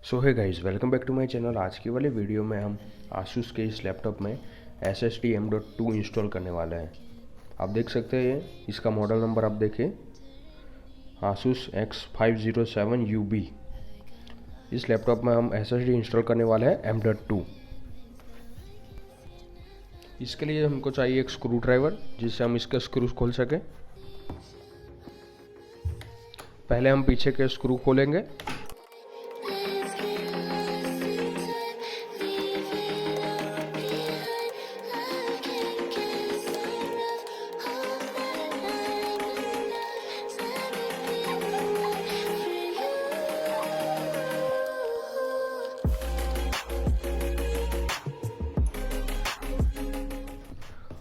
So hi guys, welcome back to my channel. आज की वाली वीडियो में हम आसूस के इस लैपटॉप में SSD M.2 इंस्टॉल करने वाले हैं। आप देख सकते हैं इसका मॉडल नंबर आप देखिए, आसूस X507UB। इस लैपटॉप में हम SSD इंस्टॉल करने वाले हैं M.2। इसके लिए हमको चाहिए एक स्क्रू ड्राइवर जिससे हम इसके स्क्रूज खोल सकें। पहले हम पीछे के स्क्रू खोलेंगे।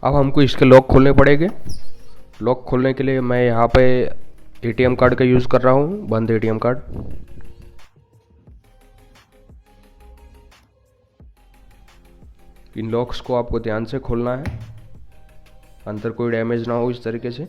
अब हमको इसके लॉक खोलने पड़ेंगे। लॉक खोलने के लिए मैं यहाँ पे ATM कार्ड का यूज़ कर रहा हूँ, बंद ATM कार्ड। इन लॉक्स को आपको ध्यान से खोलना है, अंदर कोई डैमेज ना हो इस तरीके से।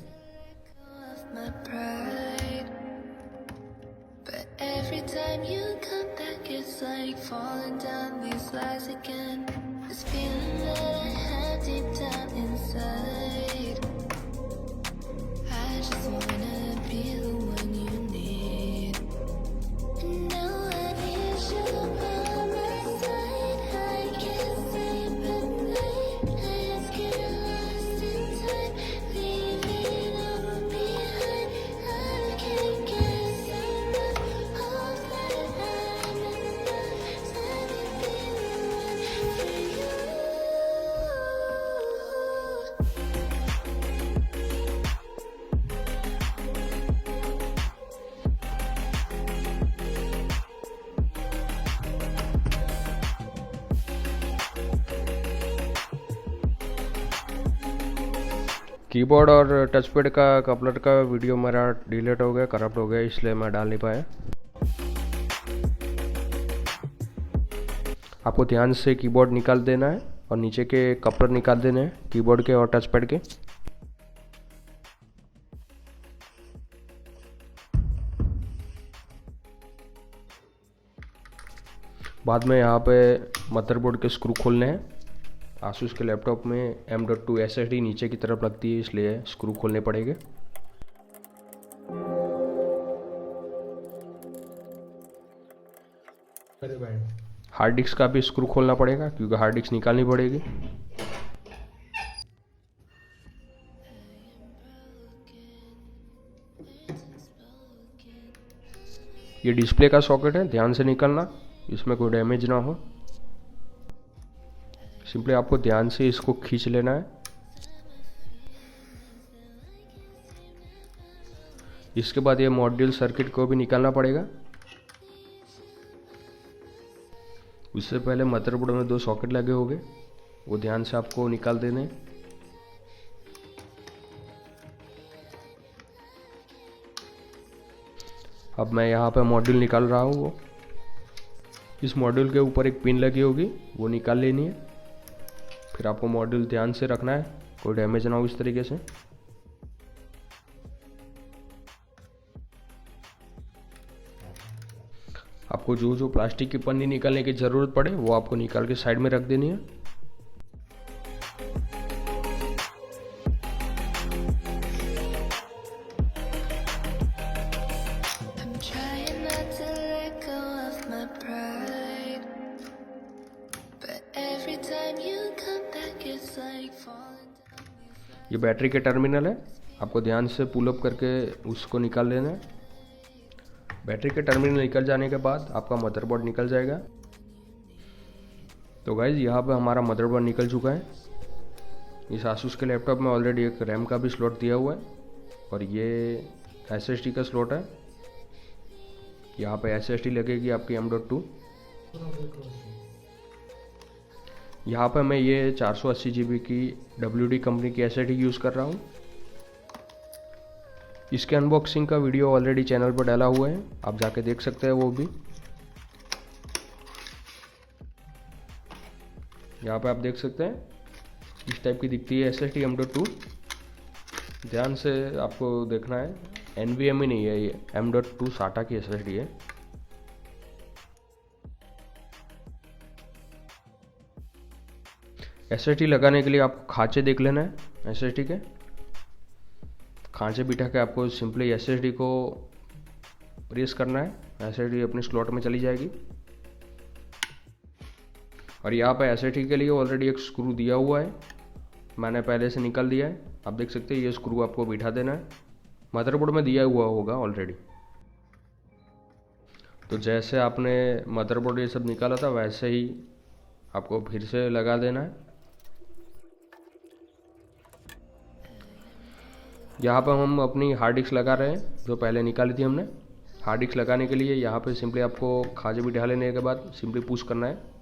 कीबोर्ड और टच पैड का कपलर का वीडियो मेरा डिलीट हो गया, करप्ट हो गया, इसलिए मैं डाल नहीं पाया। आपको ध्यान से कीबोर्ड निकाल देना है और नीचे के कपलर निकाल देने हैं कीबोर्ड के और टच पैड के। बाद में यहाँ पे मदरबोर्ड के स्क्रू खोलने हैं। आसूस के लैपटॉप में M.2 SSD नीचे की तरफ लगती है, इसलिए स्क्रू खोलने पड़ेंगे। हार्ड डिस्क का भी स्क्रू खोलना पड़ेगा क्योंकि हार्ड डिस्क निकालनी पड़ेगी। ये डिस्प्ले का सॉकेट है, ध्यान से निकालना, इसमें कोई डैमेज ना हो। सिंपली आपको ध्यान से इसको खींच लेना है। इसके बाद ये मॉड्यूल सर्किट को भी निकालना पड़ेगा। उससे पहले मदरबोर्ड में 2 सॉकेट लगे होंगे, वो ध्यान से आपको निकाल देने। अब मैं यहाँ पे मॉड्यूल निकाल रहा हूँ। वो इस मॉड्यूल के ऊपर एक पिन लगी होगी, वो निकाल लेनी है। फिर आपको मॉड्यूल ध्यान से रखना है, कोई डैमेज ना हो इस तरीके से। आपको जो जो प्लास्टिक की पन्नी निकालने की ज़रूरत पड़े वो आपको निकाल के साइड में रख देनी है। ये बैटरी के टर्मिनल है, आपको ध्यान से पुल अप करके उसको निकाल लेना है। बैटरी के टर्मिनल निकल जाने के बाद आपका मदरबोर्ड निकल जाएगा। तो गाइज यहाँ पे हमारा मदरबोर्ड निकल चुका है। इस आसूस के लैपटॉप में ऑलरेडी एक रैम का भी स्लॉट दिया हुआ है और ये SSD का स्लॉट है। यहाँ पे SSD लगेगी आपकी M.2। यहाँ पे मैं ये 480 GB की WD कंपनी की SSD यूज़ कर रहा हूँ। इसके अनबॉक्सिंग का वीडियो ऑलरेडी चैनल पर डाला हुआ है, आप जाके देख सकते हैं वो भी। यहाँ पे आप देख सकते हैं इस टाइप की दिखती है SSD M.2। ध्यान से आपको देखना है, NVMe नहीं है, ये M.2 SATA की SSD है। एसएसडी लगाने के लिए आपको खांचे देख लेना है एसएसडी के। खांचे बिठा के आपको सिंपली एसएसडी को प्रेस करना है, एसएसडी अपने स्लॉट में चली जाएगी। और यहाँ पे एसएसडी के लिए ऑलरेडी एक स्क्रू दिया हुआ है, मैंने पहले से निकाल दिया है। आप देख सकते हैं ये स्क्रू आपको बिठा देना है, मदरबोर्ड में दिया हुआ होगा ऑलरेडी। तो जैसे आपने मदरबोर्ड ये सब निकाला था वैसे ही आपको फिर से लगा देना है। यहाँ पर हम अपनी हार्ड डिस्क लगा रहे हैं जो पहले निकाली थी हमने। हार्ड डिस्क लगाने के लिए यहाँ पे सिंपली आपको खांचे बिठा लेने के बाद सिंपली पुश करना है।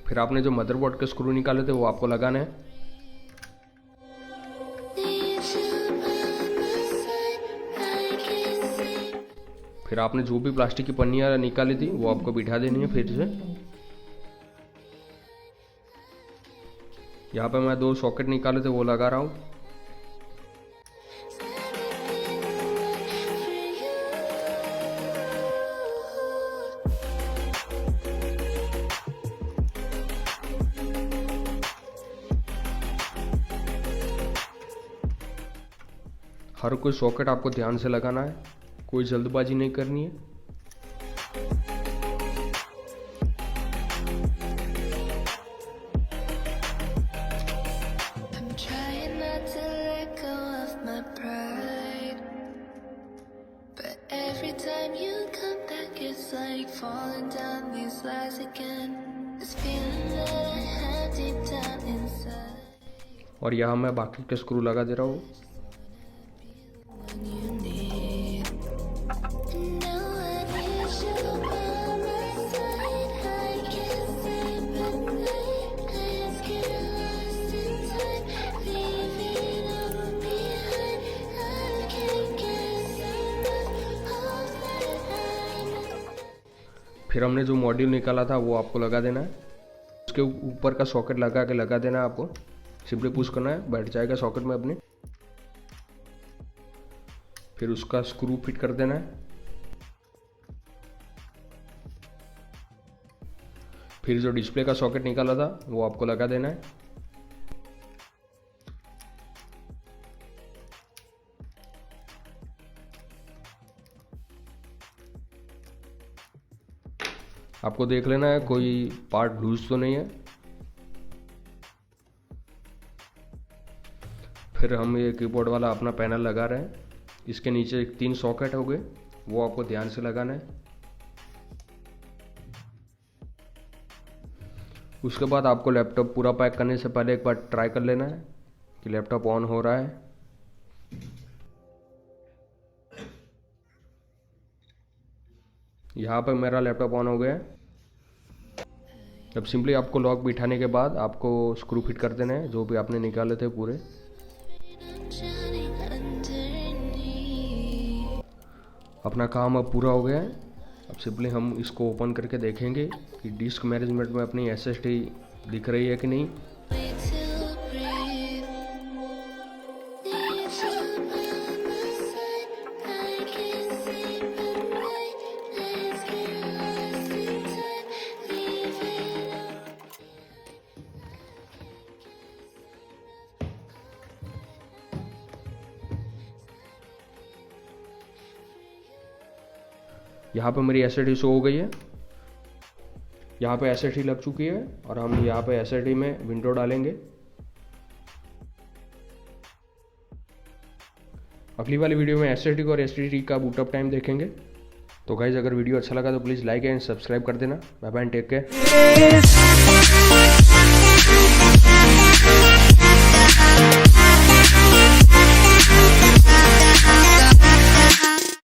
फिर आपने जो मदरबोर्ड के स्क्रू निकाले थे वो आपको लगाने हैं। फिर आपने जो भी प्लास्टिक की पन्नियाँ निकाली थी वो आपको बिठा देनी है फिर से। यहाँ पे मैं 2 सॉकेट निकाले थे वो लगा रहा हूँ। हर कोई सॉकेट आपको ध्यान से लगाना है, कोई जल्दबाजी नहीं करनी है। और यहाँ मैं बाकी के स्क्रू लगा दे रहा हूँ। फिर हमने जो मॉड्यूल निकाला था वो आपको लगा देना है। उसके ऊपर का सॉकेट लगा देना है आपको। सिंपली पुश करना है, बैठ जाएगा सॉकेट में अपने। फिर उसका स्क्रू फिट कर देना है। फिर जो डिस्प्ले का सॉकेट निकाला था वो आपको लगा देना है। आपको देख लेना है कोई पार्ट लूज तो नहीं है। फिर हम ये कीबोर्ड वाला अपना पैनल लगा रहे हैं। इसके नीचे 3 सॉकेट हो गए, वो आपको ध्यान से लगाना है। उसके बाद आपको लैपटॉप पूरा पैक करने से पहले एक बार ट्राई कर लेना है कि लैपटॉप ऑन हो रहा है। यहाँ पर मेरा लैपटॉप ऑन हो गया है। अब सिंपली आपको लॉक बिठाने के बाद आपको स्क्रू फिट कर देना है जो भी आपने निकाले थे पूरे। अपना काम अब पूरा हो गया है। अब सिंपली हम इसको ओपन करके देखेंगे कि डिस्क मैनेजमेंट में अपनी एसएसडी दिख रही है कि नहीं। यहाँ पे मेरी एसएसडी शो हो गई है। यहाँ पे एसएसडी लग चुकी है और हम यहाँ पे एसएसडी में विंडो डालेंगे। अगली वाली वीडियो में एसएसडी और एसएसडी का बूटअप टाइम देखेंगे। तो गाइस अगर वीडियो अच्छा लगा तो प्लीज़ लाइक एंड सब्सक्राइब कर देना। Bye bye, take care.